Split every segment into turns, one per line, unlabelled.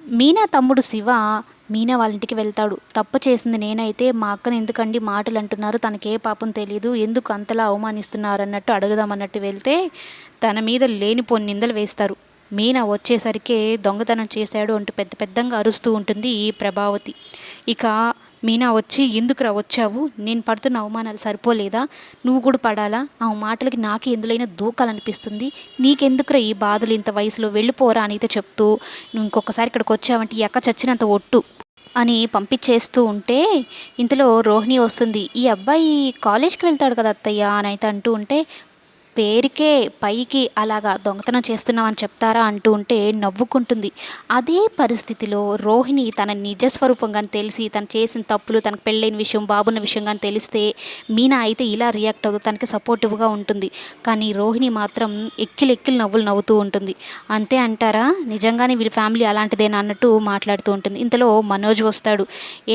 మీనా తమ్ముడు శివ మీనా వాళ్ళ ఇంటికి వెళ్తాడు. తప్పు చేసింది నేనైతే మా అక్కని ఎందుకండి మాటలు అంటున్నారు, తనకే పాపం తెలీదు, ఎందుకు అంతలా అవమానిస్తున్నారు అన్నట్టు అడుగుదామన్నట్టు వెళ్తే తన మీద లేనిపోని నిందలు వేస్తారు. మీనా వచ్చేసరికి దొంగతనం చేశాడు అంటూ పెద్ద పెద్దంగా అరుస్తూ ఉంటుంది ఈ ప్రభావతి. ఇక మీనా వచ్చి, ఎందుకురా వచ్చావు, నేను పడుతున్న అవమానాలు సరిపోలేదా, నువ్వు కూడా పడాలా, ఆ మాటలకి నాకే ఎందులైనా దూకాలనిపిస్తుంది, నీకెందుకురా ఈ బాధలు ఇంత వయసులో, వెళ్ళిపోరా అని అయితే చెప్తూ, నువ్వు ఇంకొకసారి ఇక్కడికి వచ్చావంటే ఈ అక్క చచ్చినంత ఒట్టు అని పంపించేస్తూ ఉంటే ఇంతలో రోహిణి వస్తుంది. ఈ అబ్బాయి కాలేజ్కి వెళ్తాడు కదా అత్తయ్య అని అయితే అంటూ ఉంటే, పేరుకే పైకి అలాగా దొంగతనం చేస్తున్నామని చెప్తారా అంటూ ఉంటే నవ్వుకుంటుంది. అదే పరిస్థితిలో రోహిణి తన నిజస్వరూపంగాని తెలిసి తను చేసిన తప్పులు, తనకు పెళ్ళైన విషయం, బాబున్న విషయం కానీ తెలిస్తే మీనా అయితే ఇలా రియాక్ట్ అవుతూ తనకి సపోర్టివ్గా ఉంటుంది. కానీ రోహిణి మాత్రం ఎక్కిలు ఎక్కిలు నవ్వులు నవ్వుతూ ఉంటుంది. అంతే అంటారా, నిజంగానే వీళ్ళ ఫ్యామిలీ అలాంటిదేనా అన్నట్టు మాట్లాడుతూ ఉంటుంది. ఇంతలో మనోజ్ వస్తాడు.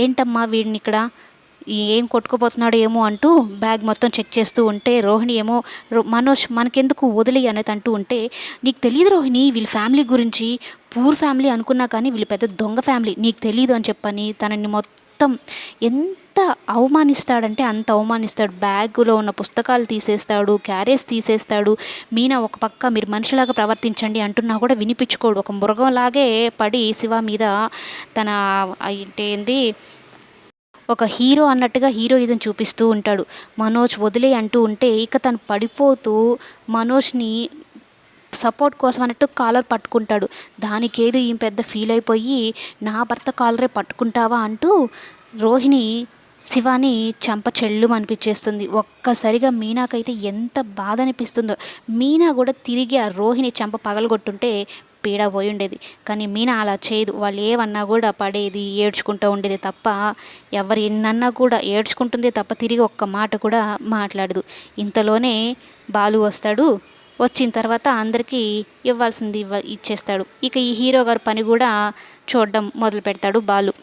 ఏంటమ్మా వీడిని ఇక్కడ ఏం కొట్టుకుపోతున్నాడో ఏమో అంటూ బ్యాగ్ మొత్తం చెక్ చేస్తూ ఉంటే రోహిణి ఏమో, మనోజ్ మనకెందుకు వదిలేయి అనేది అంటూ ఉంటే, నీకు తెలియదు రోహిణి వీళ్ళ ఫ్యామిలీ గురించి, పూర్ ఫ్యామిలీ అనుకున్నా కానీ వీళ్ళు పెద్ద దొంగ ఫ్యామిలీ, నీకు తెలియదు అని చెప్పని తనని మొత్తం ఎంత అవమానిస్తాడంటే అంత అవమానిస్తాడు. బ్యాగులో ఉన్న పుస్తకాలు తీసేస్తాడు, క్యారేజ్ తీసేస్తాడు. మీనా ఒక పక్క మీరు మనిషిలాగా ప్రవర్తించండి అంటున్నా కూడా వినిపించుకోడు. ఒక మృగంలాగే పడి శివ మీద తన ఏంటి ఒక హీరో అన్నట్టుగా హీరోయిజం చూపిస్తూ ఉంటాడు. మనోజ్ వదిలే అంటూ ఉంటే ఇక తను పడిపోతూ మనోజ్ని సపోర్ట్ కోసం అన్నట్టు కాలర్ పట్టుకుంటాడు. దానికేదో ఈమె పెద్ద ఫీల్ అయిపోయి, నా భర్త కాలరే పట్టుకుంటావా అంటూ రోహిణి శివాని చెంప చెల్లు అనిపించేస్తుంది. ఒక్కసారిగా మీనాకైతే ఎంత బాధ అనిపిస్తుందో. మీనా కూడా తిరిగి ఆ రోహిణి చెంప పగలగొట్టుంటే పీడ పోయి ఉండేది. కానీ మీనా అలా చేయదు. వాళ్ళు ఏమన్నా కూడా పడేది, ఏడ్చుకుంటూ ఉండేది తప్ప, ఎవరు ఎన్నన్నా కూడా ఏడ్చుకుంటుందే తప్ప తిరిగి ఒక్క మాట కూడా మాట్లాడదు. ఇంతలోనే బాలు వస్తాడు. వచ్చిన తర్వాత అందరికీ ఇవ్వాల్సింది ఇచ్చేస్తాడు. ఇక ఈ హీరో గారు పని కూడా చూడడం మొదలు పెడతాడు బాలు.